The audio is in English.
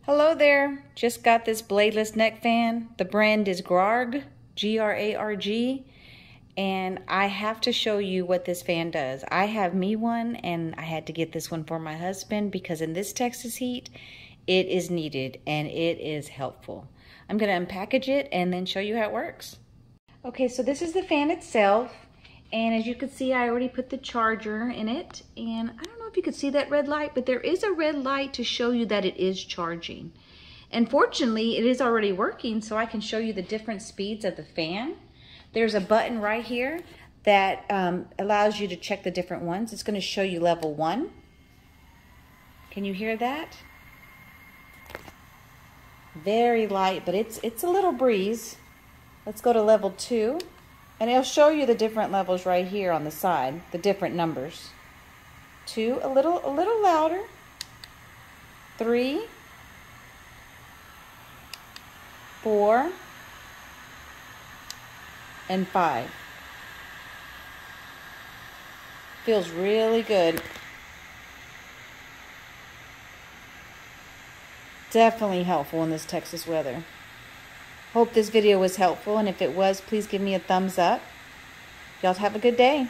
Hello there, just got this bladeless neck fan. The brand is Grarg, G-R-A-R-G, and I have to show you what this fan does. I have me one and I had to get this one for my husband because in this Texas heat, it is needed and it is helpful. I'm gonna unpackage it and then show you how it works. Okay, so this is the fan itself. And as you can see, I already put the charger in it. And I don't know if you could see that red light, but there is a red light to show you that it is charging. And fortunately, it is already working, so I can show you the different speeds of the fan. There's a button right here that allows you to check the different ones. It's going to show you level 1. Can you hear that? Very light, but it's a little breeze. Let's go to level 2. And it'll show you the different levels right here on the side, the different numbers. 2, a little louder. 3, 4, and 5. Feels really good. Definitely helpful in this Texas weather. Hope this video was helpful, and if it was, please give me a thumbs up. Y'all have a good day.